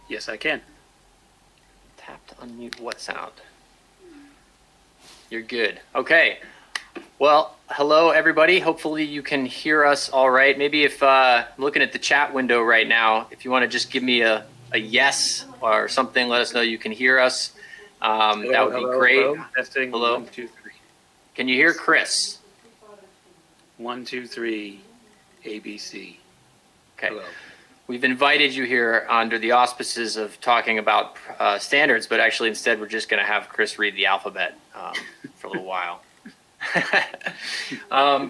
Yes, I can. Tap to unmute what sound? You're good. Okay. Well, hello everybody. Hopefully you can hear us all right. Maybe if I'm looking at the chat window right now, if you want to just give me a yes or something, let us know you can hear us. That would be great. Hello. Testing. Hello. 1, 2, 3. Can you hear Chris? 1, 2, 3. ABC. Okay. Hello. We've invited you here under the auspices of talking about standards, but actually instead we're just going to have Chris read the alphabet for a little while.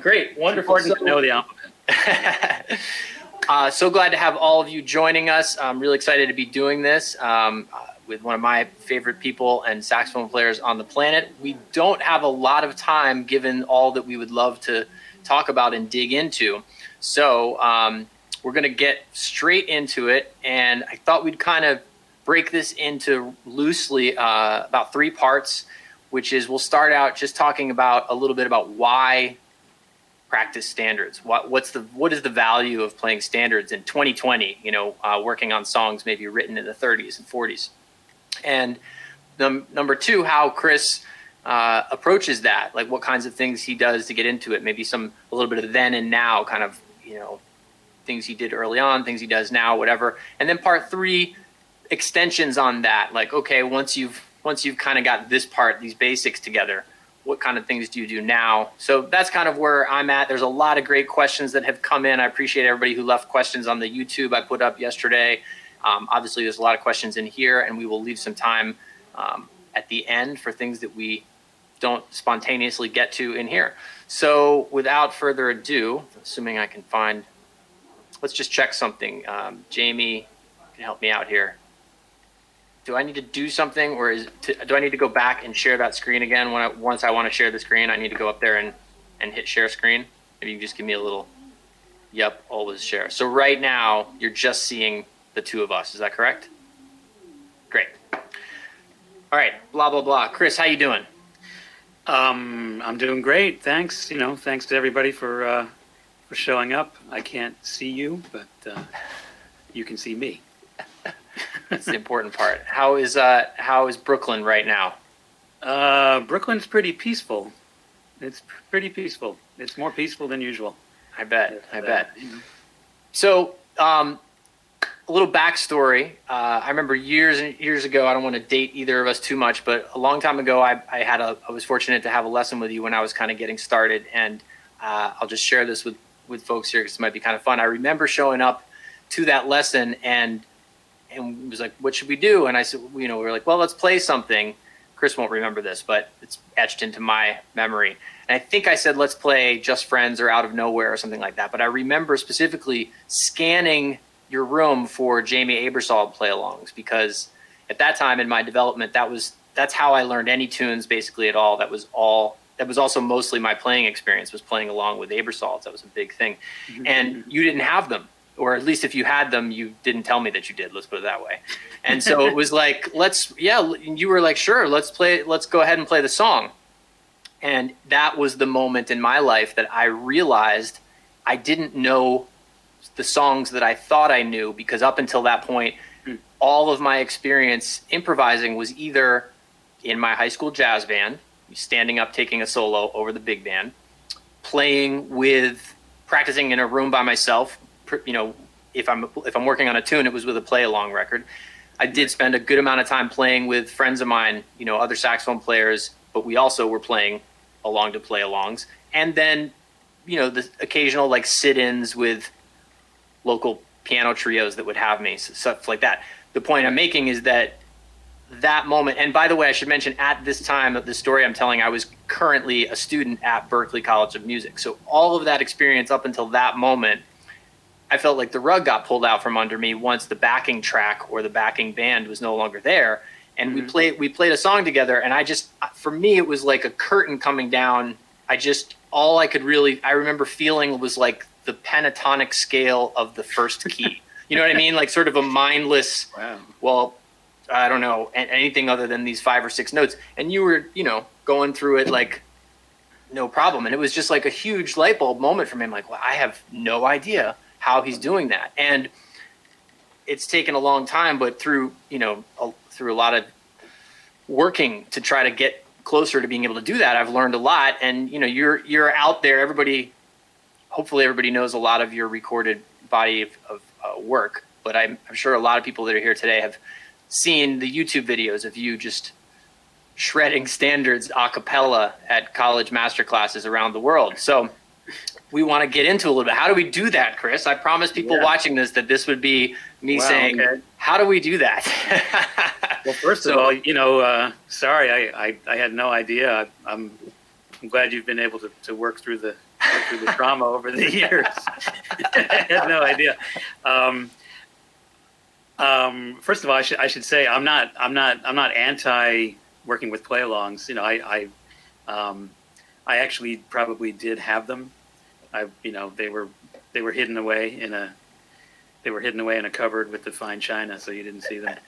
Great, wonderful. It's important to know the alphabet. So glad to have all of you joining us. I'm really excited to be doing this with one of my favorite people and saxophone players on the planet. We don't have a lot of time given all that we would love to talk about and dig into. So we're going to get straight into it. And I thought we'd kind of break this into loosely about 3 parts, which is we'll start out just talking about a little bit about why practice standards. What is the value of playing standards in 2020, working on songs maybe written in the 30s and 40s. And number 2, how Chris approaches that, like what kinds of things he does to get into it, maybe a little bit of then and now kind of, things he did early on, things he does now, whatever. And then part 3, extensions on that, like, okay, once you've kind of got this part, these basics together, what kind of things do you do now? So that's kind of where I'm at. There's a lot of great questions that have come in. I appreciate everybody who left questions on the YouTube I put up yesterday. Obviously, there's a lot of questions in here, and we will leave some time at the end for things that we don't spontaneously get to in here. So without further ado, assuming I can find, let's just check something. Jamie can help me out here. Do I need to do something, or do I need to go back and share that screen again? Once I want to share the screen, I need to go up there and hit share screen. Maybe you can just give me a little, yep, always share. So right now, you're just seeing the 2 of us. Is that correct? Great. All right, blah, blah, blah. Chris, how you doing? I'm doing great. Thanks. Thanks to everybody for showing up. I can't see you, but you can see me. That's the important part. How is Brooklyn right now? Brooklyn's pretty peaceful. It's pretty peaceful. It's more peaceful than usual. I bet. So, a little backstory. I remember years and years ago, I don't want to date either of us too much, but a long time ago, I was fortunate to have a lesson with you when I was kind of getting started. And I'll just share this with folks here because it might be kind of fun. I remember showing up to that lesson and it was like, what should we do? And I said, we were like, well, let's play something. Chris won't remember this, but it's etched into my memory. And I think I said, let's play Just Friends or Out of Nowhere or something like that. But I remember specifically scanning your room for Jamie Aebersold play-alongs, because at that time in my development, that's how I learned any tunes basically at all. That was also mostly my playing experience, was playing along with Aebersolds. That was a big thing. Mm-hmm. And you didn't have them. Or at least if you had them, you didn't tell me that you did. Let's put it that way. And so it was like, you were like, sure, let's go ahead and play the song. And that was the moment in my life that I realized I didn't know the songs that I thought I knew, because up until that point, all of my experience improvising was either in my high school jazz band, standing up, taking a solo over the big band, practicing in a room by myself. If I'm working on a tune, it was with a play along record. I did spend a good amount of time playing with friends of mine, other saxophone players, but we also were playing along to play alongs. And then, the occasional like sit-ins with local piano trios that would have me, stuff like that. The point I'm making is that moment, and by the way, I should mention at this time of the story I'm telling, I was currently a student at Berklee College of Music. So all of that experience up until that moment, I felt like the rug got pulled out from under me once the backing track or the backing band was no longer there. And mm-hmm. we played a song together, and for me, it was like a curtain coming down. I remember feeling was like the pentatonic scale of the first key. You know what I mean? Like sort of a mindless, wow. Well, I don't know, anything other than these 5 or 6 notes. And you were, going through it like no problem. And it was just like a huge light bulb moment for me. I'm like, well, I have no idea how he's doing that. And it's taken a long time, but through through a lot of working to try to get closer to being able to do that, I've learned a lot. And you're out there. Hopefully everybody knows a lot of your recorded body of work. But I'm sure a lot of people that are here today have seen the YouTube videos of you just shredding standards a cappella at college master classes around the world. So we want to get into a little bit. How do we do that, Chris? I promised people watching this would be me saying, okay, how do we do that? Well, first of all, sorry, I had no idea. I'm glad you've been able to work through the trauma over the years. I had no idea. First of all, I should say I'm not anti working with play-alongs. I actually probably did have them. They were hidden away in a cupboard with the fine china, so you didn't see them.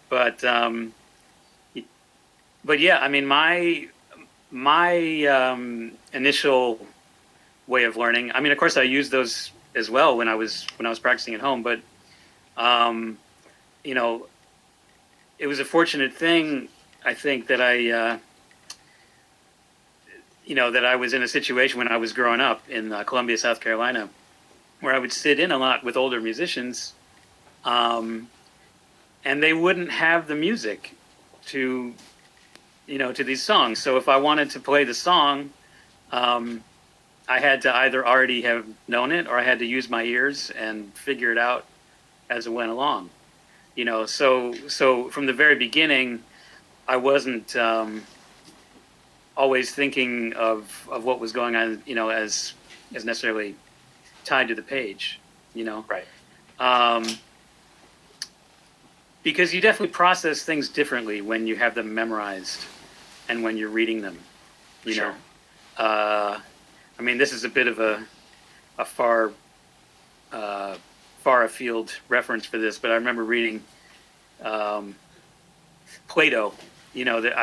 But yeah, I mean, my initial way of learning. I mean, of course, I used those as well when I was practicing at home. But it was a fortunate thing, I think, that that I was in a situation when I was growing up in Columbia, South Carolina, where I would sit in a lot with older musicians, and they wouldn't have the music to these songs. So if I wanted to play the song, I had to either already have known it or I had to use my ears and figure it out as it went along. So from the very beginning, I wasn't always thinking of what was going on, as necessarily tied to the page, Right. Because you definitely process things differently when you have them memorized and when you're reading them, Sure. I mean, this is a bit of a far afield reference for this, but I remember reading Plato. That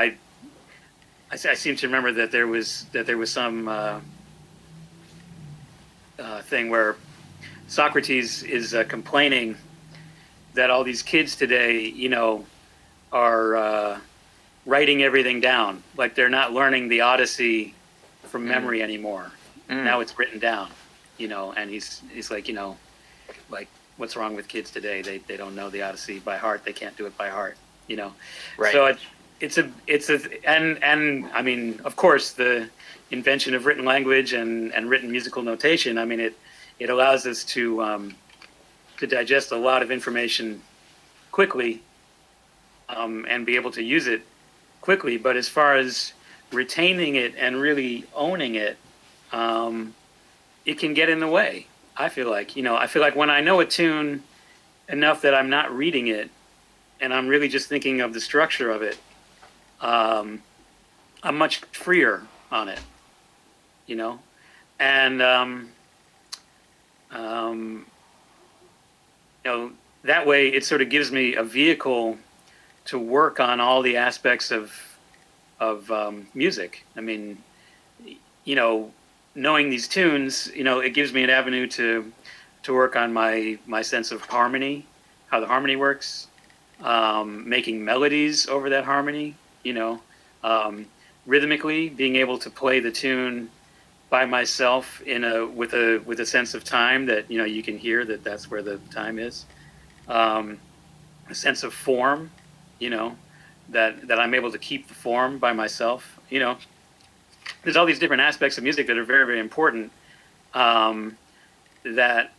I seem to remember that there was some thing where Socrates is complaining that all these kids today, are writing everything down, like they're not learning the Odyssey from memory anymore. Now it's written down, and he's like, like, what's wrong with kids today? They don't know the Odyssey by heart. They can't do it by heart, Right. So and I mean, of course, the invention of written language and written musical notation. I mean, it allows us to digest a lot of information quickly, and be able to use it quickly. But as far as retaining it and really owning it, it can get in the way. I feel like when I know a tune enough that I'm not reading it and I'm really just thinking of the structure of it, I'm much freer on it, and that way it sort of gives me a vehicle to work on all the aspects of music. I mean, knowing these tunes, it gives me an avenue to work on my sense of harmony, how the harmony works, making melodies over that harmony, rhythmically being able to play the tune by myself with a sense of time that you can hear that's where the time is, a sense of form, that I'm able to keep the form by myself. There's all these different aspects of music that are very, very important, that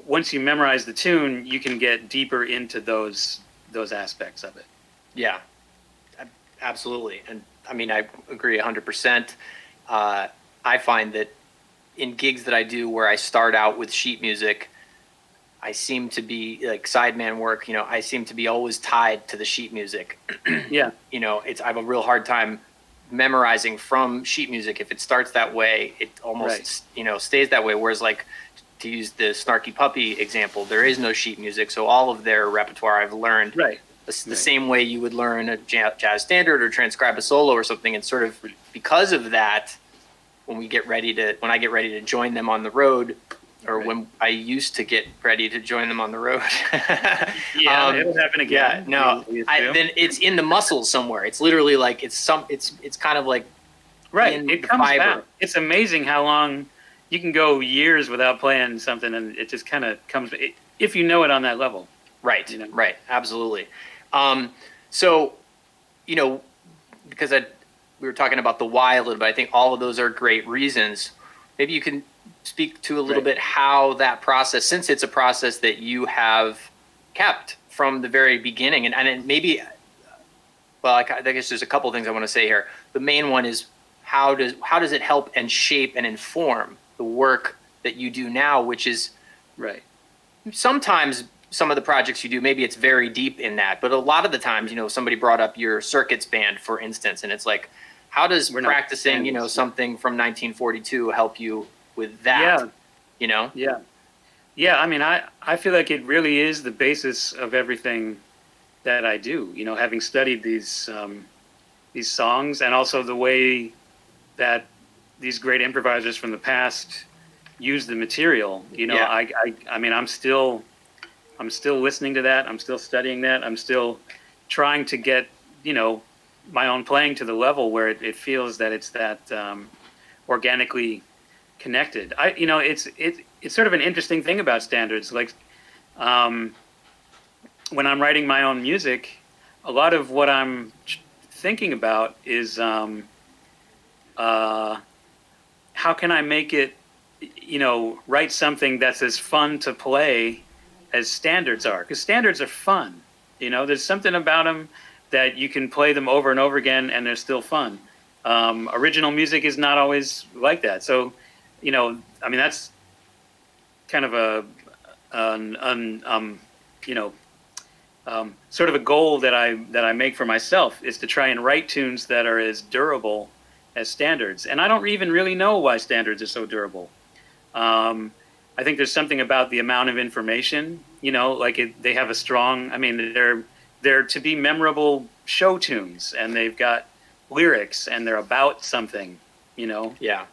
once you memorize the tune, you can get deeper into those aspects of it. Yeah, absolutely. And I mean, I agree 100%. I find that in gigs that I do where I start out with sheet music, I seem to be like sideman work, I seem to be always tied to the sheet music. Yeah. I have a real hard time memorizing from sheet music. If it starts that way, it almost, stays that way. Whereas, like, to use the Snarky Puppy example, there is no sheet music. So all of their repertoire I've learned the same way you would learn a jazz standard or transcribe a solo or something. And sort of because of that, when I get ready to join them on the road, or when I used to get ready to join them on the road. Yeah, it'll happen again. Yeah, no, then it's in the muscles somewhere. It's literally like it's kind of like right. It comes back. It's amazing how long you can go years without playing something, and it just kind of comes if you know it on that level. Right. You know? Right. Absolutely. So, because we were talking about the why a little bit. I think all of those are great reasons. Maybe you can speak to a little bit how that process, since it's a process that you have kept from the very beginning, and maybe, well, I guess there's a couple of things I want to say here. The main one is how does it help and shape and inform the work that you do now, which is sometimes some of the projects you do, maybe it's very deep in that, but a lot of the times, somebody brought up your circuits band, for instance, and it's like, how does practicing, something from 1942 help you with that? Yeah. Yeah. I mean, I feel like it really is the basis of everything that I do, having studied these songs, and also the way that these great improvisers from the past use the material. I mean, I'm still listening to that. I'm still studying that. I'm still trying to get, my own playing to the level where it feels that it's that organically connected. It's sort of an interesting thing about standards. Like when I'm writing my own music, a lot of what I'm thinking about is how can I make it, write something that's as fun to play as standards are, because standards are fun. There's something about them that you can play them over and over again and they're still fun. Original music is not always like that. So, I mean, that's kind of sort of a goal that I make for myself, is to try and write tunes that are as durable as standards. And I don't even really know why standards are so durable. I think there's something about the amount of information, they have a strong, I mean, they're to be memorable show tunes, and they've got lyrics, and they're about something, Yeah.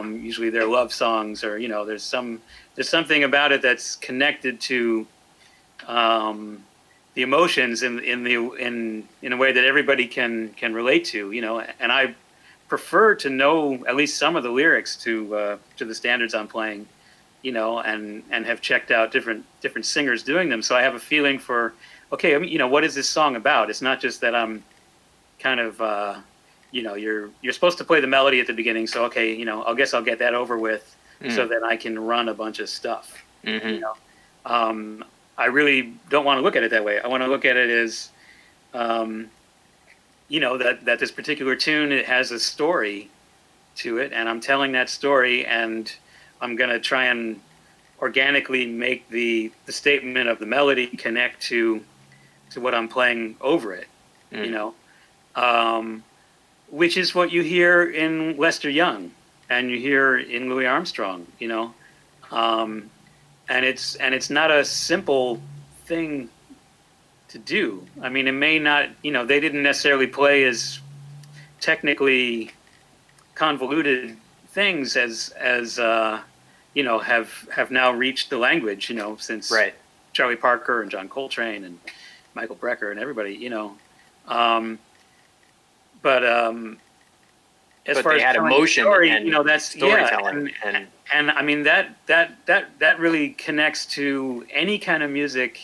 Usually they're love songs, or, there's something about it that's connected to the emotions in a way that everybody can relate to, and I prefer to know at least some of the lyrics to the standards I'm playing, and have checked out different singers doing them. So I have a feeling for, okay, I mean, what is this song about? It's not just that I'm kind of, you're supposed to play the melody at the beginning. So, okay, I guess I'll get that over with so that I can run a bunch of stuff. Mm-hmm. I really don't want to look at it that way. I want to look at it as, that this particular tune, it has a story to it, and I'm telling that story, and I'm going to try and organically make the statement of the melody connect to what I'm playing over it, which is what you hear in Lester Young and you hear in Louis Armstrong, and it's not a simple thing to do. I mean, it may not, they didn't necessarily play as technically convoluted things as have now reached the language, since Charlie Parker and John Coltrane and Michael Brecker and everybody, but as far as emotion, story, and that's storytelling, and I mean that really connects to any kind of music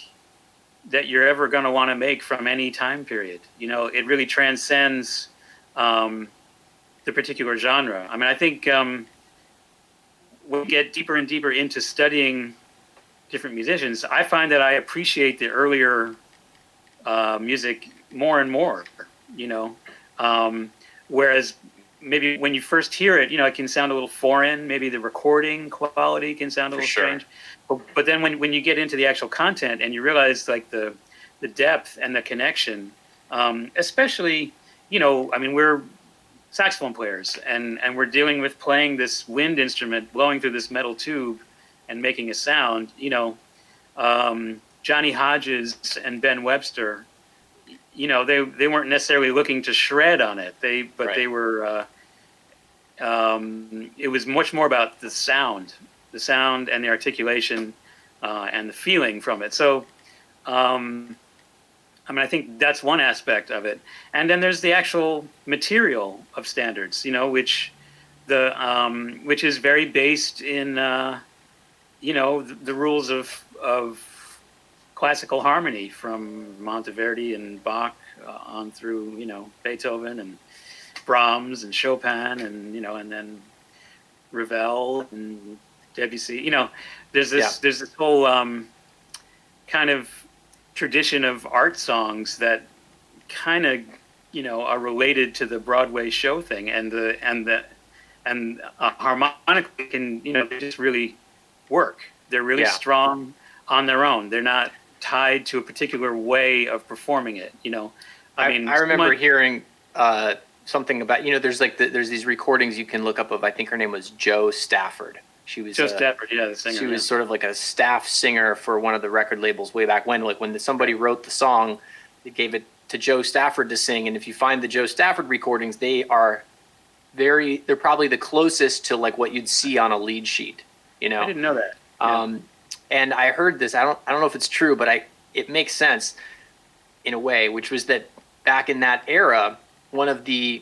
that you're ever going to want to make from any time period. It really transcends the particular genre. I mean, I think when we get deeper and deeper into studying different musicians, I find that I appreciate the earlier music more and more, whereas maybe when you first hear it, it can sound a little foreign. Maybe the recording quality can sound a little strange. But then when you get into the actual content and you realize like the depth and the connection, especially, I mean, we're saxophone players and we're dealing with playing this wind instrument, blowing through this metal tube and making a sound, Johnny Hodges and Ben Webster, they weren't necessarily looking to shred on it. They were, it was much more about the sound the sound and the articulation and the feeling from it. So, I mean, I think that's one aspect of it. And then there's the actual material of standards, you know, which is very based in, you know, the rules of classical harmony from Monteverdi and Bach on through, you know, Beethoven and Brahms and Chopin and, you know, and then Ravel and Debussy. You know, there's this whole kind of tradition of art songs that kind of, you know, are related to the Broadway show thing, and harmonically can, you know, they just really work. They're really strong on their own. They're not tied to a particular way of performing it. You know, I mean, I remember hearing something about, you know, there's like there's these recordings you can look up of, I think her name was Jo Stafford. She was Jo Stafford, yeah, the singer. She was sort of like a staff singer for one of the record labels way back when. Like when somebody wrote the song, they gave it to Jo Stafford to sing. And if you find the Jo Stafford recordings, they're probably the closest to like what you'd see on a lead sheet. You know, I didn't know that. Yeah. And I heard this. I don't know if it's true, but it makes sense in a way, which was that back in that era, one of the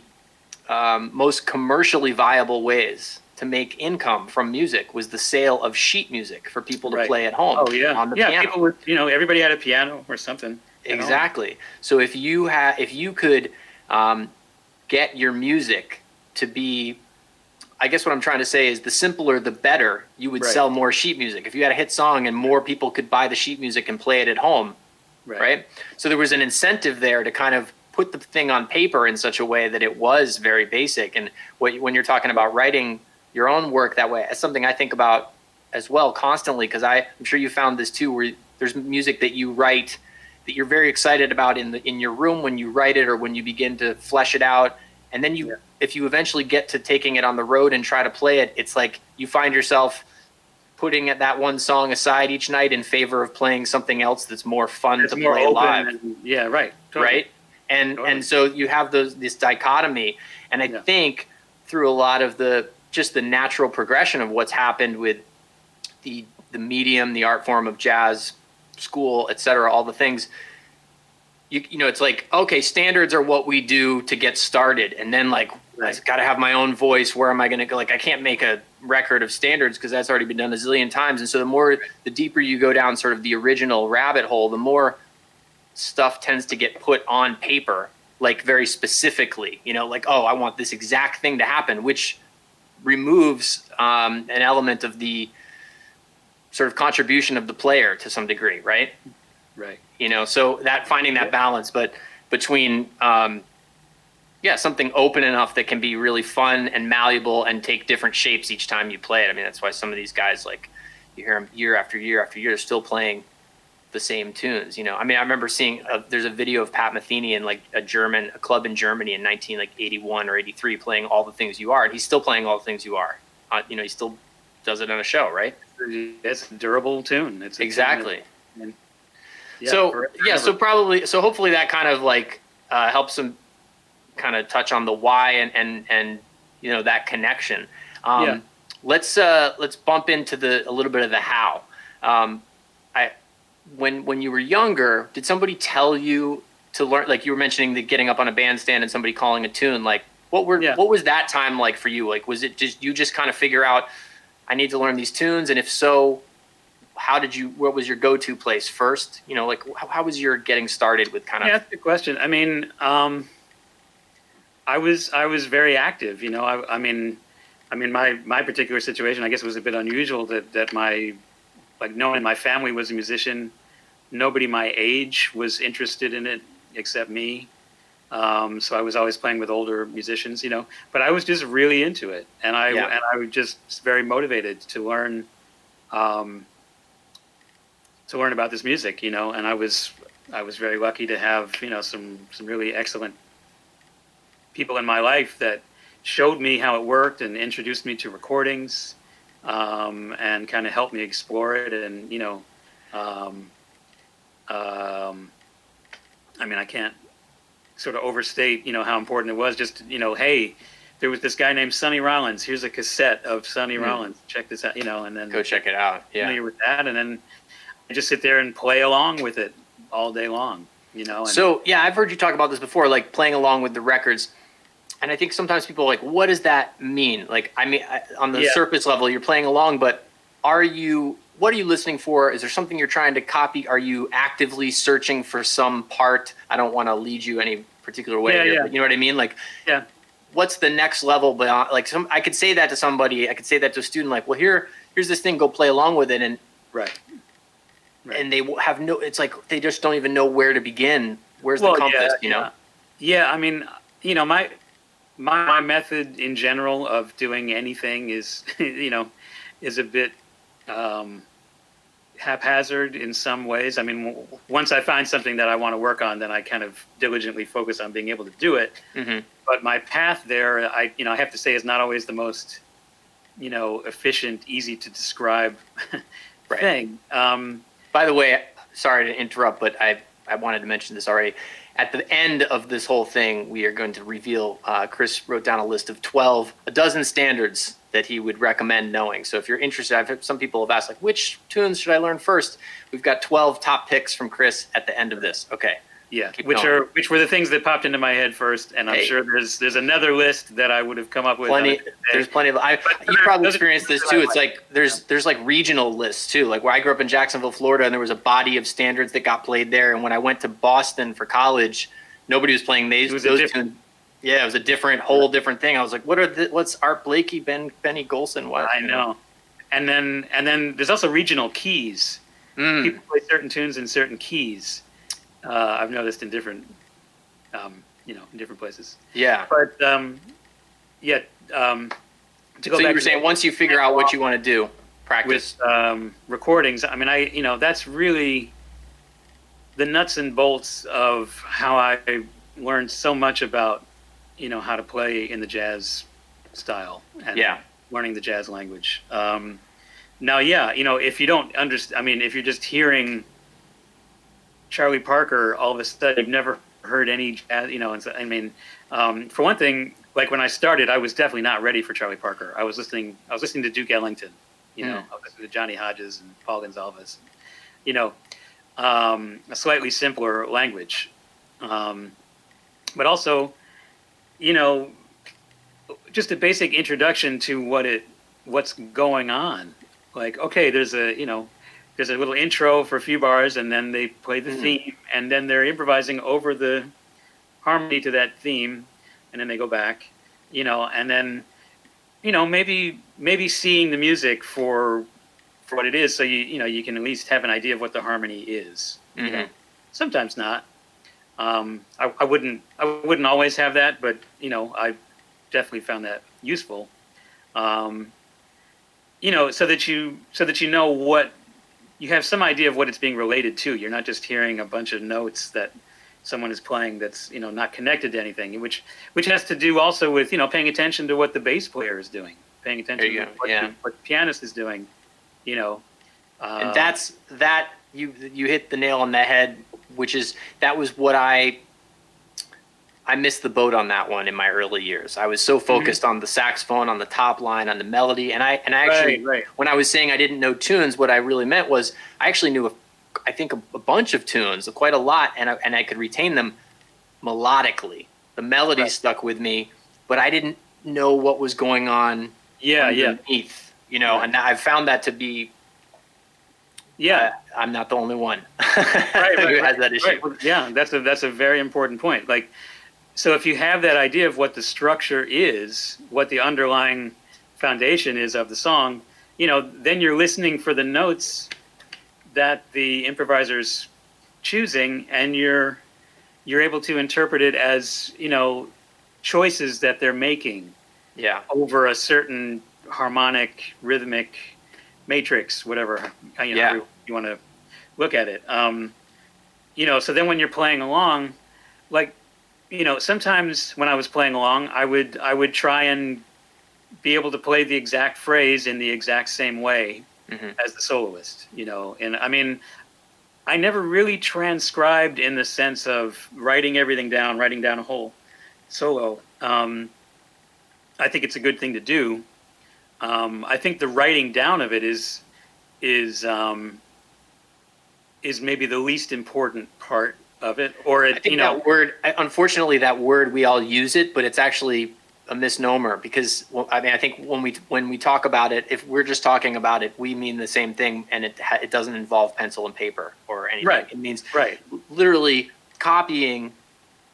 most commercially viable ways to make income from music was the sale of sheet music for people to play at home. Oh yeah, on the piano. People would, you know, everybody had a piano or something. Exactly. So if you could get your music to be, I guess what I'm trying to say is the simpler the better, you would sell more sheet music. If you had a hit song and more people could buy the sheet music and play it at home, right? So there was an incentive there to kind of put the thing on paper in such a way that it was very basic. And when you're talking about writing your own work that way, it's something I think about as well constantly, because I'm sure you found this too, where there's music that you write that you're very excited about in your room when you write it or when you begin to flesh it out. And then if you eventually get to taking it on the road and try to play it, it's like you find yourself putting that one song aside each night in favor of playing something else that's more fun to play live. Totally. Right. And so you have this dichotomy. And I think through a lot of the natural progression of what's happened with the medium, the art form of jazz, school, et cetera, all the things, you know, it's like, okay, standards are what we do to get started. And then like, I've got to have my own voice. Where am I going to go? Like, I can't make a record of standards because that's already been done a zillion times. And so the deeper you go down sort of the original rabbit hole, the more stuff tends to get put on paper, like very specifically, you know, like, oh, I want this exact thing to happen, which removes an element of the sort of contribution of the player to some degree, right? Right. You know, so that finding that balance, but between something open enough that can be really fun and malleable and take different shapes each time you play it. I mean, that's why some of these guys, like, you hear them year after year after year, still playing the same tunes. You know, I mean, I remember seeing there's a video of Pat Metheny in like a club in Germany in 1981 or 83 playing All the Things You Are, and he's still playing All the Things You Are. You know, he still does it on a show, right? It's a durable tune. It's exactly. Tune so hopefully that kind of like helps them kind of touch on the why and you know, that connection. Let's bump into a little bit of the how. When you were younger, did somebody tell you to learn, like you were mentioning the getting up on a bandstand and somebody calling a tune, like what was that time like for you? Like, was it just you just kind of figure out, I need to learn these tunes? And if so, what was your go-to place first? You know, like how was your getting started with kind of? Yeah, that's a good question. I mean, I was very active, you know, I mean, my particular situation, I guess, was a bit unusual that no one in my family was a musician. Nobody my age was interested in it except me. So I was always playing with older musicians, you know, but I was just really into it. And I was just very motivated to learn about this music, you know, and I was very lucky to have, you know, some really excellent people in my life that showed me how it worked and introduced me to recordings, and kind of helped me explore it. And, you know, I mean, I can't sort of overstate, you know, how important it was just, you know, hey, there was this guy named Sonny Rollins. Here's a cassette of Sonny Rollins. Check this out, and then Go check it out. Yeah. familiar with that, and then I just sit there and play along with it all day long, And, So yeah, I've heard you talk about this before, like playing along with the records. And I think sometimes people are like, what does that mean? Like, I mean, on the surface level, you're playing along, but what are you listening for? Is there something you're trying to copy? Are you actively searching for some part? I don't want to lead you any particular way here, but you know what I mean? Like, what's the next level? But I could say that to somebody. I could say that to a student, like, well, here's this thing. Go play along with it, and and they have no. It's like they just don't even know where to begin. Where's the compass? Yeah, I mean, my method in general of doing anything is, is a bit haphazard in some ways. I mean, once I find something that I want to work on, then I kind of diligently focus on being able to do it. Mm-hmm. But my path there, I have to say, is not always the most, efficient, easy to describe thing. By the way, sorry to interrupt, but I wanted to mention this already. At the end of this whole thing, we are going to reveal, Chris wrote down a list of a dozen standards that he would recommend knowing. So if you're interested, some people have asked, like, which tunes should I learn first? We've got 12 top picks from Chris at the end of this. Okay. Yeah, which were the things that popped into my head first, and I'm sure there's another list that I would have come up with. There's plenty of. You probably experienced this too. It's like there's like regional lists too. Like where I grew up in Jacksonville, Florida, and there was a body of standards that got played there. And when I went to Boston for college, nobody was playing those tunes. Yeah, it was a whole different thing. I was like, what's Art Blakey, Benny Golson? What? I know. And then there's also regional keys. People play certain tunes in certain keys. I've noticed in different, in different places. Yeah. But to go so back, you were saying once you figure out what you want to do, practice with recordings. I mean, that's really the nuts and bolts of how I learned so much about, how to play in the jazz style and learning the jazz language. Now, if you don't understand, I mean, if you're just hearing Charlie Parker, all of a sudden you've never heard any jazz, for one thing, like when I started, I was definitely not ready for Charlie Parker. I was listening to Duke Ellington, I was listening to Johnny Hodges and Paul Gonsalves, a slightly simpler language. But also, just a basic introduction to what's going on. Like, okay, there's a little intro for a few bars, and then they play the theme, and then they're improvising over the harmony to that theme, and then they go back, and then, maybe seeing the music for what it is, so you can at least have an idea of what the harmony is. Sometimes not. I wouldn't always have that, but I definitely found that useful. So that you know what. You have some idea of what it's being related to. You're not just hearing a bunch of notes that someone is playing that's not connected to anything, which has to do also with paying attention to what the bass player is doing, paying attention to what the pianist is doing, and that you hit the nail on the head, that was what I missed the boat on that one in my early years. I was so focused on the saxophone, on the top line, on the melody. And I actually, when I was saying I didn't know tunes, what I really meant was I actually knew, a bunch of tunes, quite a lot, and I could retain them melodically. The melody stuck with me, but I didn't know what was going on underneath, and I've found that to be, I'm not the only one who has that issue. Right. Yeah, that's a very important point. Like, so if you have that idea of what the structure is, what the underlying foundation is of the song, then you're listening for the notes that the improviser's choosing, and you're able to interpret it as, choices that they're making over a certain harmonic, rhythmic matrix, whatever, you want to look at it. So then when you're playing along, like, sometimes when I was playing along, I would try and be able to play the exact phrase in the exact same way as the soloist, and I mean, I never really transcribed in the sense of writing everything down, writing down a whole solo. I think it's a good thing to do. I think the writing down of it is maybe the least important part of it, or I think that word, unfortunately, that word, we all use it, but it's actually a misnomer because, well, I mean, I think when we talk about it, if we're just talking about it, we mean the same thing, and it doesn't involve pencil and paper or anything. Right. It means Right. literally copying,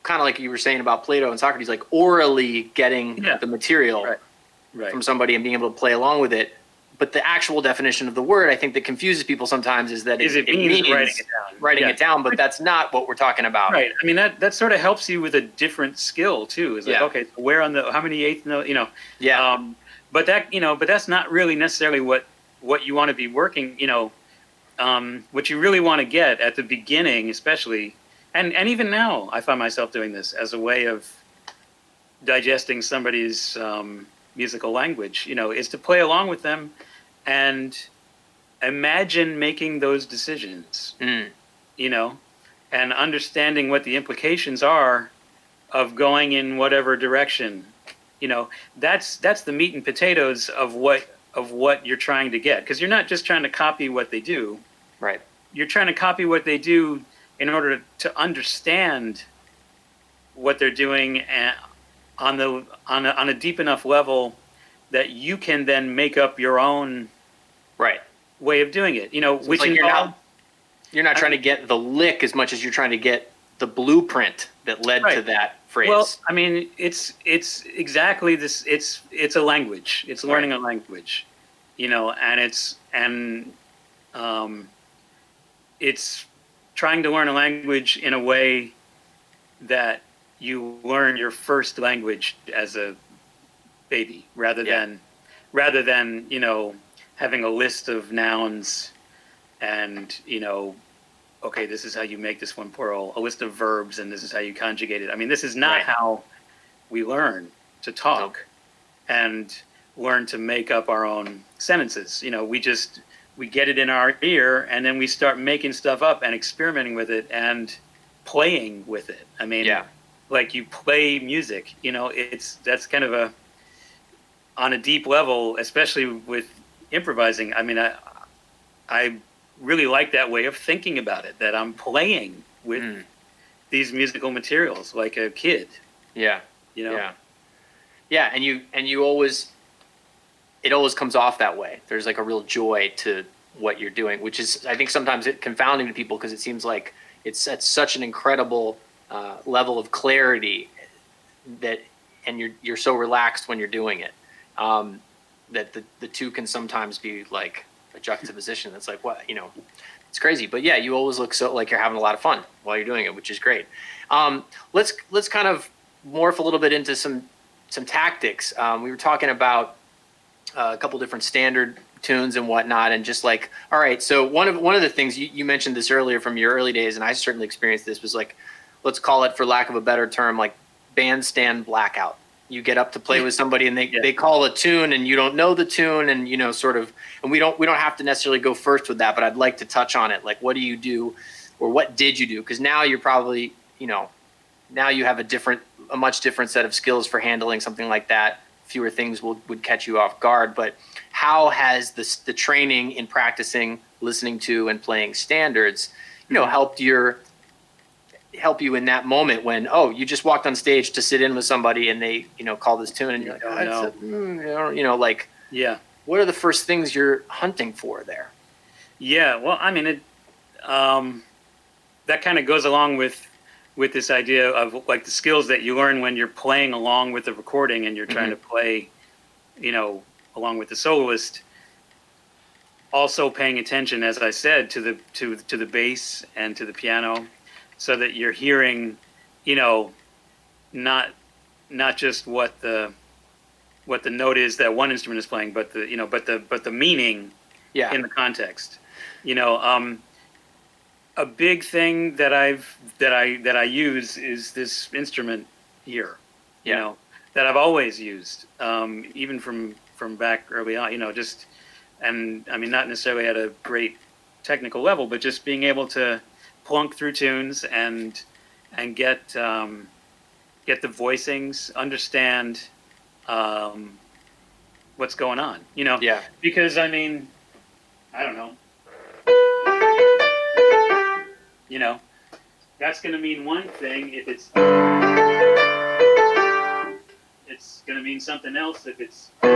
kind of like you were saying about Plato and Socrates, like orally getting the material from somebody and being able to play along with it. But the actual definition of the word, I think, that confuses people sometimes is that it means writing it down, but that's not what we're talking about. Right. I mean, that sort of helps you with a different skill too. It's like, okay, so where on how many eighth note, Yeah. But that's not really necessarily what you want to be working, what you really want to get at the beginning, especially, and even now, I find myself doing this as a way of digesting somebody's musical language, is to play along with them and imagine making those decisions, and understanding what the implications are of going in whatever direction. That's the meat and potatoes of what you're trying to get, because you're not just trying to copy what they do. Right. You're trying to copy what they do in order to understand what they're doing on a deep enough level that you can then make up your own way of doing it. So which like you're not trying to get the lick as much as you're trying to get the blueprint that led to that phrase. Well, I mean, it's exactly this. It's a language. It's learning a language, and it's trying to learn a language in a way that you learn your first language as a baby, rather than having a list of nouns and okay, this is how you make this one plural, a list of verbs, and this is how you conjugate it. I mean, this is not how we learn to talk and learn to make up our own sentences. We get it in our ear, and then we start making stuff up and experimenting with it and playing with it. I mean, like you play music, that's kind of on a deep level, especially with improvising. I mean, I really like that way of thinking about it, that I'm playing with these musical materials like a kid. Yeah. And you always, it always comes off that way. There's like a real joy to what you're doing, which is, I think, sometimes confounding to people because it seems like it's at such an incredible level of clarity and you're so relaxed when you're doing it, that the two can sometimes be like a juxtaposition. That's like, what, it's crazy. But yeah, you always look so like you're having a lot of fun while you're doing it, which is great. Let's kind of morph a little bit into some tactics. We were talking about a couple different standard tunes and whatnot, and just like, all right, so one of the things you mentioned this earlier from your early days, and I certainly experienced this, was like, let's call it, for lack of a better term, like bandstand blackout. You get up to play with somebody and they call a tune and you don't know the tune, and sort of, and we don't have to necessarily go first with that, but I'd like to touch on it. Like, what do you do, or what did you do? Because now you're probably, now you have a much different set of skills for handling something like that. Fewer things would catch you off guard. But how has the training in practicing listening to and playing standards, help you in that moment when, you just walked on stage to sit in with somebody and they, call this tune and you're like, what are the first things you're hunting for there? Yeah, well, I mean, that kind of goes along with this idea of like the skills that you learn when you're playing along with the recording and you're trying to play, along with the soloist. Also paying attention, as I said, to the bass and to the piano, so that you're hearing, not just what the note is that one instrument is playing, but the meaning in the context. A big thing that I use is this instrument here, that I've always used, even from back early on, and I mean, not necessarily at a great technical level, but just being able to plunk through tunes and get the voicings, understand what's going on, you know? Yeah. Because I mean, I don't know, you know, that's going to mean one thing if it's going to mean something else if it's, you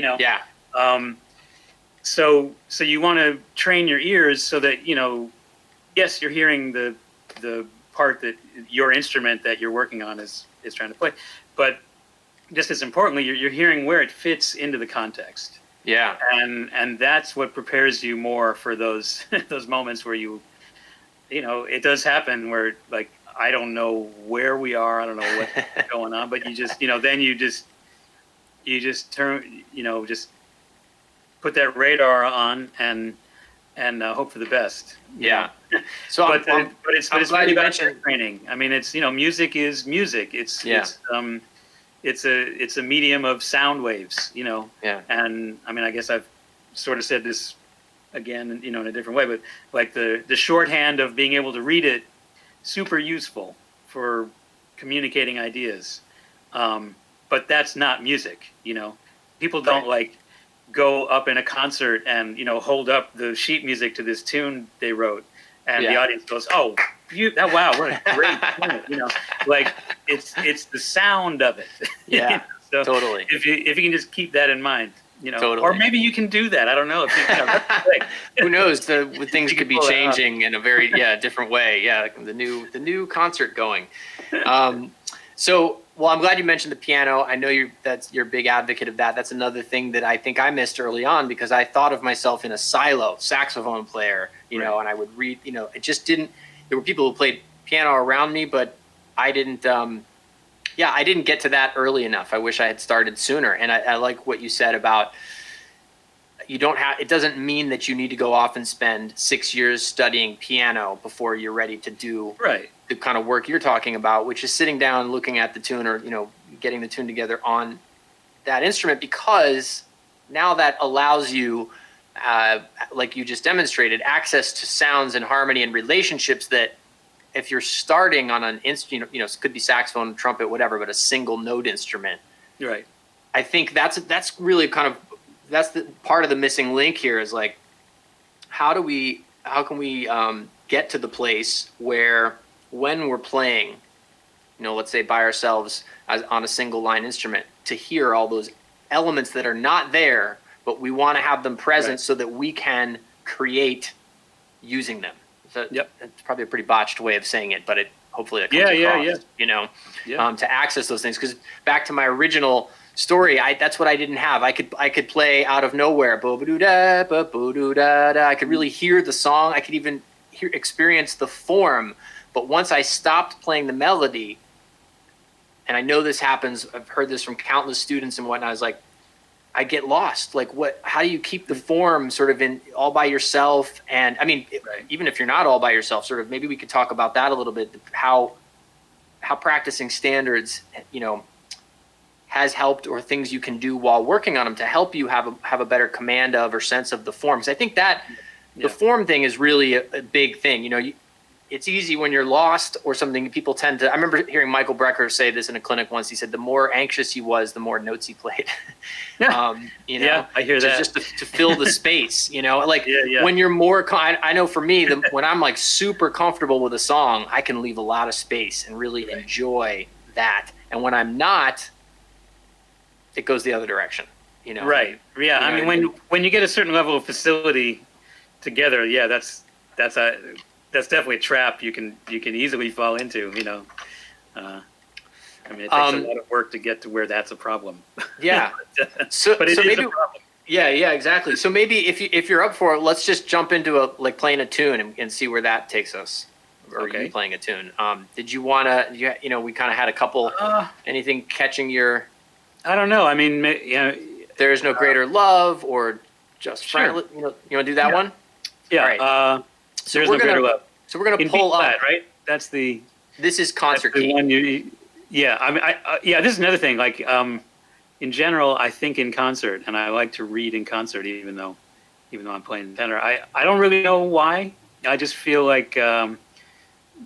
know. Yeah. So you want to train your ears so that, yes, you're hearing the part that your instrument that you're working on is trying to play, but just as importantly, you're hearing where it fits into the context. Yeah. And that's what prepares you more for those those moments where it does happen where, like, I don't know where we are, I don't know what's going on, but you just, then you just turn, just put that radar on and hope for the best. Yeah. So, but it's glad really you about mentioned training. I mean, it's, music is music. It's a medium of sound waves, Yeah. And I mean, I guess I've sort of said this again, in a different way, but like the shorthand of being able to read it, super useful for communicating ideas. But that's not music, People don't like go up in a concert and, hold up the sheet music to this tune they wrote, and the audience goes, "Oh, wow, what a great tune," like it's the sound of it. Yeah. So totally. If you can just keep that in mind, Totally. or maybe you can do that. I don't know. If Who knows? Things could be changing in a very different way. Yeah, like the new concert going. Well, I'm glad you mentioned the piano. I know you're a big advocate of that. That's another thing that I think I missed early on, because I thought of myself in a silo, saxophone player, and I would read, it just didn't. There were people who played piano around me, but I didn't. I didn't get to that early enough. I wish I had started sooner. And I like what you said about it doesn't mean that you need to go off and spend 6 years studying piano before you're ready to do the kind of work you're talking about, which is sitting down, looking at the tune, or, getting the tune together on that instrument, because now that allows you, like you just demonstrated, access to sounds and harmony and relationships that, if you're starting on an instrument, it could be saxophone, trumpet, whatever, but a single note instrument. Right. I think that's really that's the part of the missing link here, is like, how can we get to the place where, when we're playing, let's say by ourselves on a single line instrument, to hear all those elements that are not there, but we want to have them present so that we can create using them. So it's probably a pretty botched way of saying it, but hopefully it comes across, to access those things. Because back to my original story, that's what I didn't have. I could play out of nowhere, bo-ba-doo-da, ba-boo-doo-da-da. I could really hear the song. I could even experience the form. But once I stopped playing the melody, and I know this happens, I've heard this from countless students and whatnot, I was like, I get lost. Like, how do you keep the form sort of in all by yourself? And I mean, even if you're not all by yourself, sort of, maybe we could talk about that a little bit, how practicing standards, has helped, or things you can do while working on them to help you have a better command of or sense of the form. Because I think that the form thing is really a big thing. It's easy when you're lost or something. People tend to. I remember hearing Michael Brecker say this in a clinic once. He said the more anxious he was, the more notes he played. I hear that. Just to fill the space. When you're more. I know for me, when I'm like super comfortable with a song, I can leave a lot of space and really enjoy that. And when I'm not, it goes the other direction. Right. Yeah. I mean, when you get a certain level of facility together, that's definitely a trap you can easily fall into. I mean, it takes a lot of work to get to where that's a problem. Yeah. but it is a problem. Yeah, exactly. So maybe if you're up for it, let's just jump into playing a tune and see where that takes us. Or you playing a tune. Did you want to? We kind of had a couple. Anything catching your? I don't know. I mean, There is no greater love, or just friend. You want to do that one? Yeah. All right. So there's no greater love. So we're gonna In pull B flat, up. right? This is concert key. One yeah. I mean, this is another thing. Like, in general, I think in concert, and I like to read in concert, even though I'm playing tenor. I don't really know why. I just feel like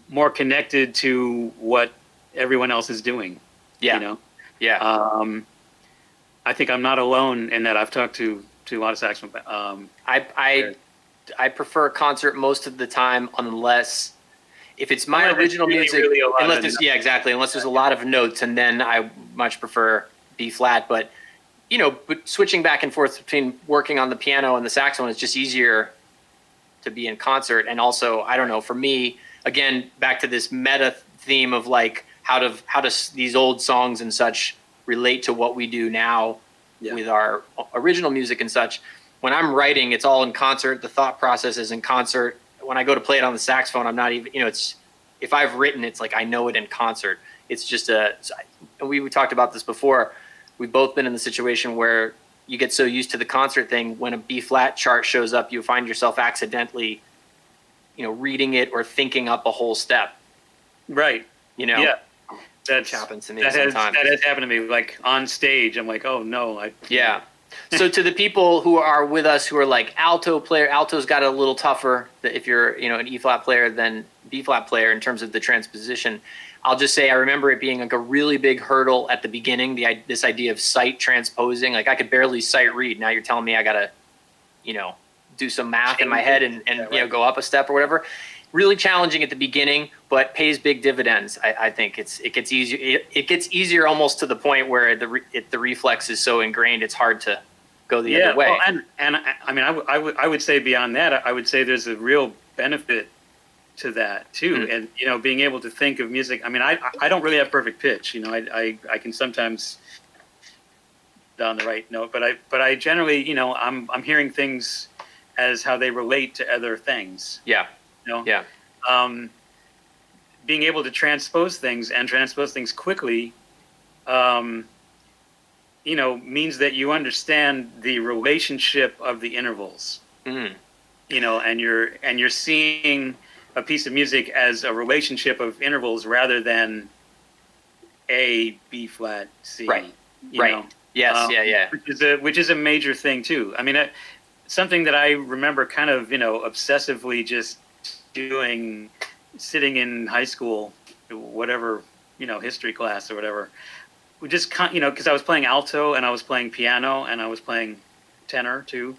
more connected to what everyone else is doing. Yeah. You know? Yeah. I think I'm not alone in that. I've talked to a lot of saxophone. I prefer concert most of the time, unless if it's my Unless it's original really, music, really a lot unless of there's notes. yeah, exactly, unless there's a lot of notes, and then I much prefer B flat. But but switching back and forth between working on the piano and the saxophone is just easier to be in concert. And also, I don't know, for me, again, back to this meta theme of like how does these old songs and such relate to what we do now with our original music and such. When I'm writing, it's all in concert. The thought process is in concert. When I go to play it on the saxophone, I'm not even, it's, if I've written, it's like I know it in concert. It's just and we talked about this before. We've both been in the situation where you get so used to the concert thing, when a B flat chart shows up, you find yourself accidentally, reading it or thinking up a whole step. Right. Yeah. Which happens to me that sometimes. That has happened to me. Like on stage, I'm like, oh no. Yeah. So to the people who are with us who are like alto's got a little tougher if you're, an E flat player than B flat player in terms of the transposition. I'll just say I remember it being like a really big hurdle at the beginning, this idea of sight transposing. Like I could barely sight read. Now you're telling me I got to, do some math in my head and go up a step or whatever. Really challenging at the beginning, but pays big dividends. I think it gets easier. It gets easier almost to the point where the reflex is so ingrained, it's hard to go the other way. Well, and I mean, I would say beyond that, I would say there's a real benefit to that too. And being able to think of music. I mean, I don't really have perfect pitch. I can sometimes down the right note, but I generally, I'm hearing things as how they relate to other things. Yeah. Yeah. Being able to transpose things quickly, means that you understand the relationship of the intervals. And you're seeing a piece of music as a relationship of intervals rather than A, B flat, C. Right. Right. Yes. Yeah. Which is a major thing too. I mean, something that I remember kind of, obsessively just doing, sitting in high school, whatever, history class or whatever. We just, because I was playing alto and I was playing piano and I was playing tenor too.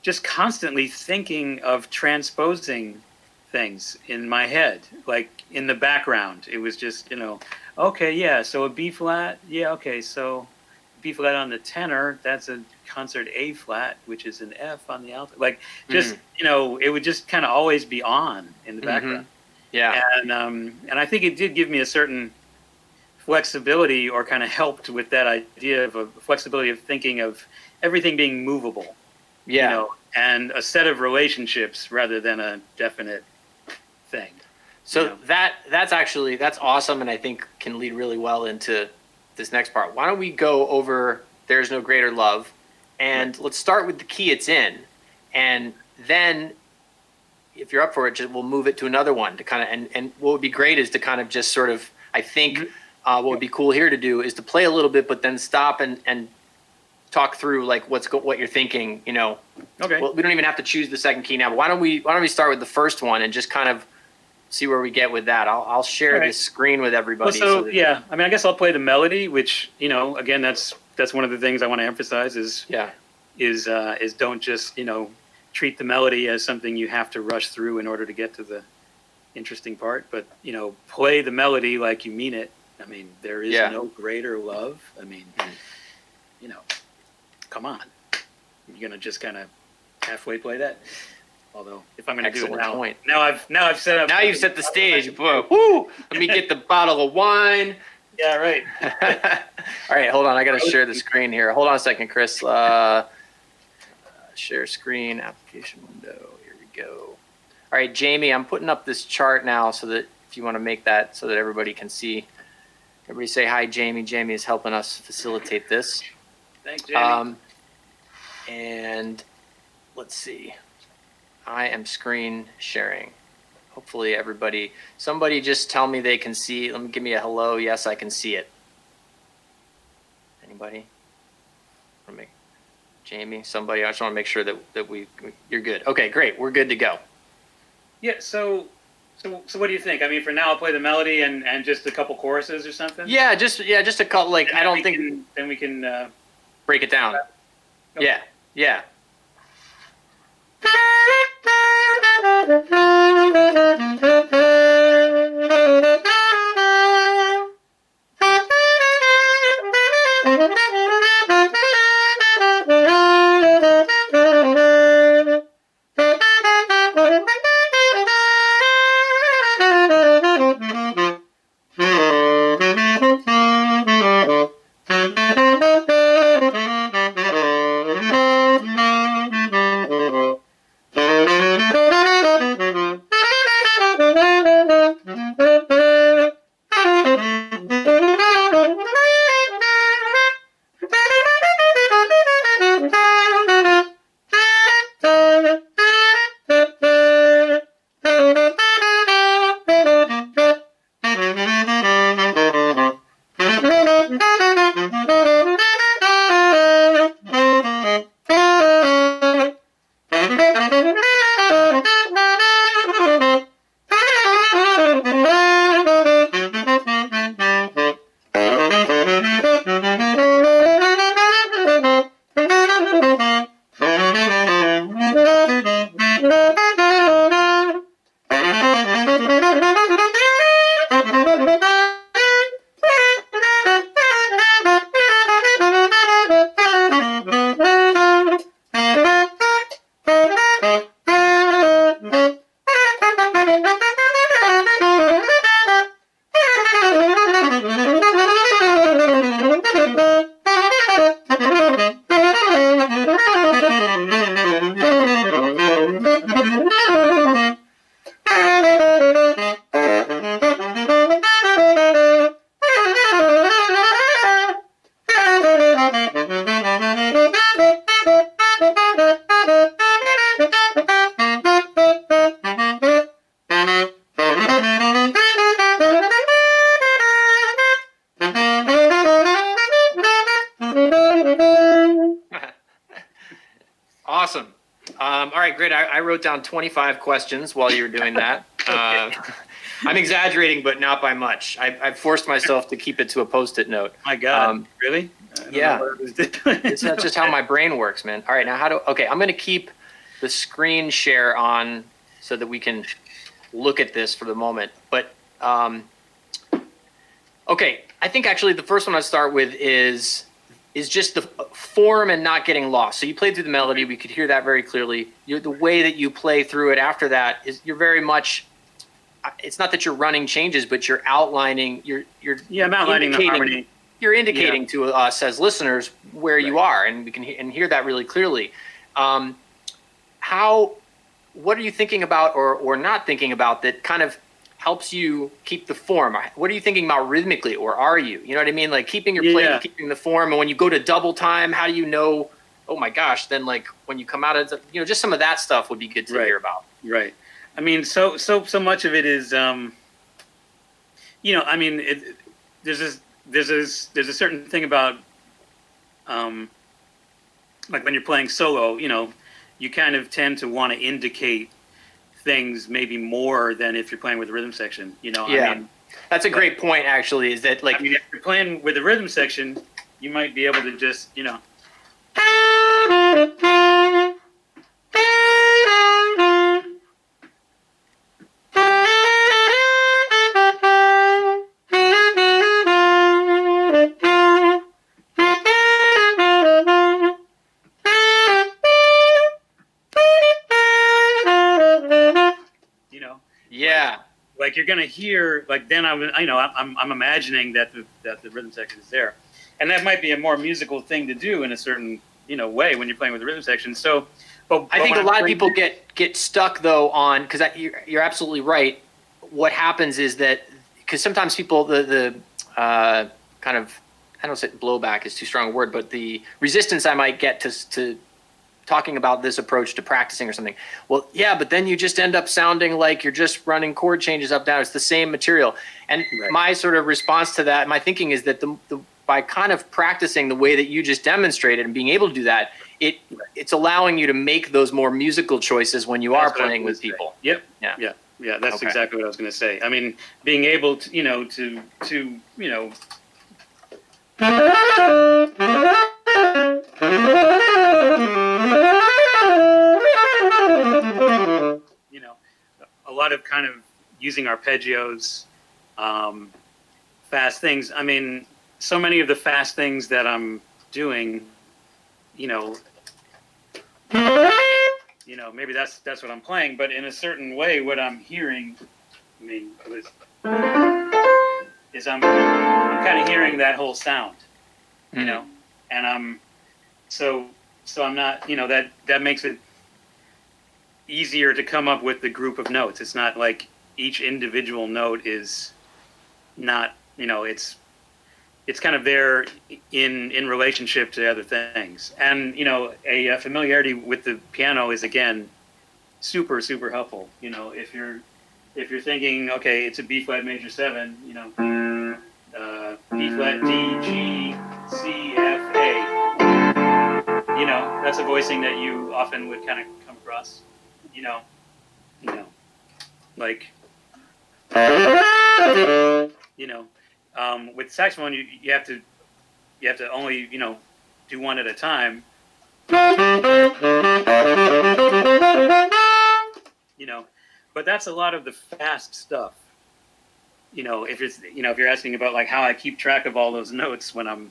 Just constantly thinking of transposing things in my head, like in the background. It was just, okay, yeah, so a B flat, yeah, okay, so B flat on the tenor, that's a concert A flat, which is an F on the alto. Like, just, it would just kind of always be on in the background. Yeah. And I think it did give me a certain flexibility, or kind of helped with that idea of a flexibility of thinking of everything being movable. Yeah. And a set of relationships rather than a definite thing. So that's awesome, and I think can lead really well into this next part. Why don't we go over There's No Greater Love, and let's start with the key it's in, and then if you're up for it, we'll move it to another one to kind of, and what would be great is to kind of just sort of, I think what would be cool here to do is to play a little bit, but then stop and talk through like what you're thinking, Okay. Well, we don't even have to choose the second key now, but why don't we start with the first one and just kind of see where we get with that. I'll share this screen with everybody. Well, I mean, I guess I'll play the melody, which, again, that's one of the things I want to emphasize is don't just, treat the melody as something you have to rush through in order to get to the interesting part, but, play the melody like you mean it. I mean, there is no greater love. I mean, come on. You're going to just kind of halfway play that? Although, if I'm going to do it now, now I've set up. Now you've set the stage. Woo! Let me get the bottle of wine. Yeah, right. All right, hold on. I got to share the screen here. Hold on a second, Chris. Share screen, application window. Here we go. All right, Jamie, I'm putting up this chart now so that if you want to make that so that everybody can see. Everybody say hi, Jamie. Jamie is helping us facilitate this. Thanks, Jamie. And let's see. I am screen sharing. Hopefully somebody just tell me they can see. Give me a hello. Yes, I can see it. Anybody? Jamie, somebody. I just want to make sure that you're good. Okay, great. We're good to go. Yeah. So So what do you think? I mean, for now, I'll play the melody and just a couple choruses or something. Yeah, just a couple. Like I don't think. Then we can break it down. Okay. Yeah, yeah. Awesome. All right, great. I wrote down 25 questions while you were doing that. I'm exaggerating, but not by much. I forced myself to keep it to a Post-it note. My God, really? Yeah. It's not just how my brain works, man. All right, now okay, I'm going to keep the screen share on so that we can look at this for the moment. But, okay, I think actually the first one I'd start with is just the form and not getting lost. So you played through the melody. We could hear that very clearly. The way that you play through it after that is you're very much, it's not that you're running changes, but you're outlining, I'm outlining the harmony. You're indicating to us as listeners where you are, and we can hear that really clearly. What are you thinking about or not thinking about that kind of helps you keep the form? What are you thinking about rhythmically, or are you? You know what I mean? Like keeping your plate, keeping the form, and when you go to double time, how do you know, oh my gosh, then like when you come out of, just some of that stuff would be good to hear about. Right. I mean, so much of it is, I mean, there's a certain thing about, like when you're playing solo, you kind of tend to want to indicate things maybe more than if you're playing with a rhythm section, Yeah, I mean, that's a great point, actually, is that like, I mean, if you're playing with a rhythm section, you might be able to just, yeah, like you're gonna hear, like then I'm imagining that the rhythm section is there, and that might be a more musical thing to do in a certain way when you're playing with the rhythm section. So, but I think a lot of people get stuck though on, because you're absolutely right. What happens is that because sometimes people the kind of, I don't say blowback is too strong a word, but the resistance I might get to talking about this approach to practicing or something. Well, yeah, but then you just end up sounding like you're just running chord changes up, down. It's the same material. And my sort of response to that, my thinking is that by kind of practicing the way that you just demonstrated and being able to do that, it's allowing you to make those more musical choices when you are playing with people. Yep. Yeah. Yeah, that's Okay. exactly what I was going to say. I mean, being able to, you know, a lot of kind of using arpeggios, um, fast things. I mean, so many of the fast things that I'm doing, you know, maybe that's what I'm playing, but in a certain way, what I'm hearing, I mean, is I'm kind of hearing that whole sound, you know, and so so I'm not, that makes it easier to come up with the group of notes. It's not like each individual note is not, it's kind of there in relationship to other things. And a familiarity with the piano is again super super helpful. If you're thinking, okay, it's a B flat major 7, B flat D G C F A. That's a voicing that you often would kind of come across. You know, you know, like with saxophone, you have to only do one at a time. But that's a lot of the fast stuff. If you're asking about like how I keep track of all those notes when I'm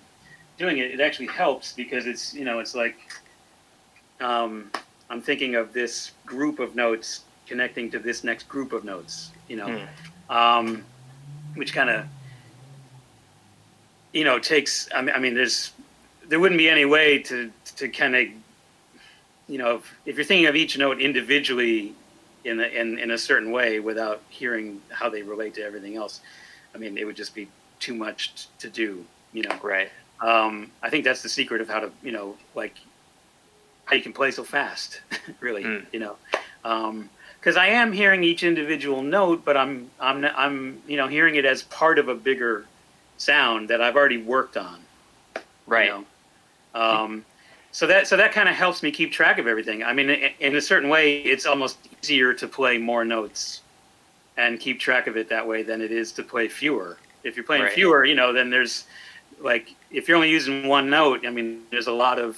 doing it, it actually helps because it's like I'm thinking of this group of notes connecting to this next group of notes. Which kind of takes. I mean, there wouldn't be any way to kind of if you're thinking of each note individually in a certain way without hearing how they relate to everything else, I mean, it would just be too much to do. Right. I think that's the secret of how to like how you can play so fast, really. Because I am hearing each individual note, but I'm hearing it as part of a bigger sound that I've already worked on. Right. So that kind of helps me keep track of everything. I mean, in a certain way, it's almost easier to play more notes and keep track of it that way than it is to play fewer. If you're playing fewer, then there's like if you're only using one note, I mean, there's a lot of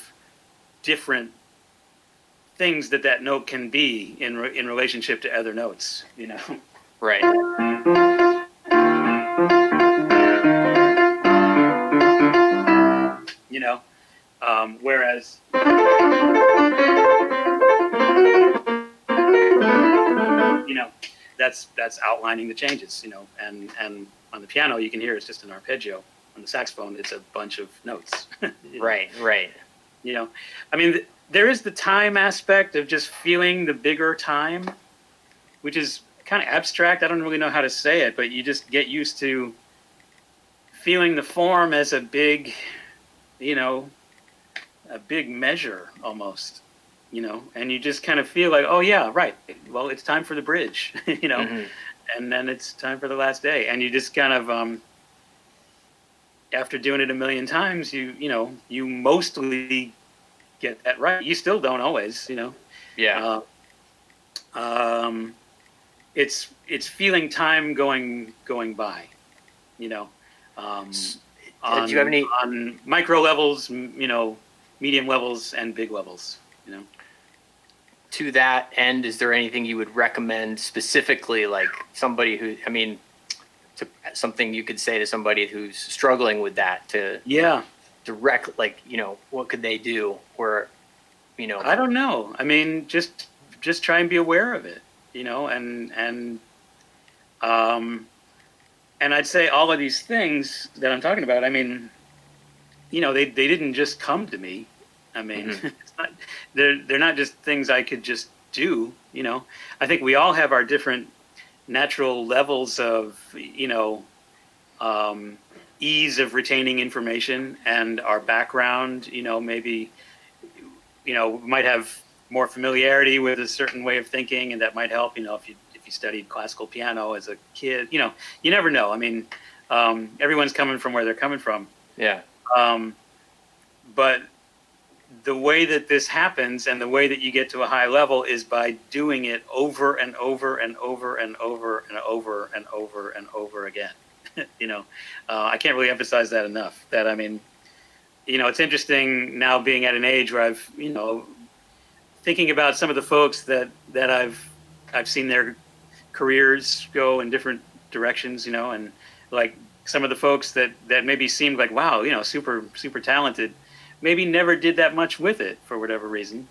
different things that note can be in relationship to other notes. Right. Whereas that's outlining the changes, and on the piano you can hear it's just an arpeggio. On the saxophone, it's a bunch of notes. Right. I mean, there is the time aspect of just feeling the bigger time, which is kind of abstract. I don't really know how to say it, but you just get used to feeling the form as a big, a big measure almost, and you just kind of feel like, oh yeah, right. Well, it's time for the bridge, and then it's time for the last day. And you just kind of, after doing it a million times, you mostly get that right. You still don't always, Yeah. It's feeling time going by, do you have any on micro levels, medium levels and big levels, To that end, is there anything you would recommend specifically, like somebody who, I mean, something you could say to somebody who's struggling with that to direct, like, what could they do? Or, I don't know. I mean, just try and be aware of it, and I'd say all of these things that I'm talking about, I mean, they didn't just come to me. I mean, it's not, they're not just things I could just do, I think we all have our different natural levels of, ease of retaining information and our background, maybe, we might have more familiarity with a certain way of thinking, and that might help, if you studied classical piano as a kid, you never know. I mean, everyone's coming from where they're coming from. Yeah. But the way that this happens and the way that you get to a high level is by doing it over and over and over and over and over and over and over again. I can't really emphasize that enough. That, I mean, it's interesting now being at an age where I've, thinking about some of the folks that I've seen their careers go in different directions, and like some of the folks that maybe seemed like, wow, super, super talented, maybe never did that much with it for whatever reason.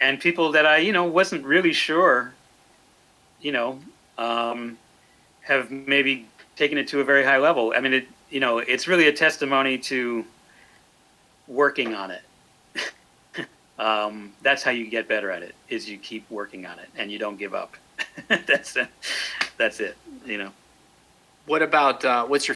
And people that I, wasn't really sure, have maybe taken it to a very high level. I mean, it's really a testimony to working on it. That's how you get better at it, is you keep working on it and you don't give up. That's it. What about what's your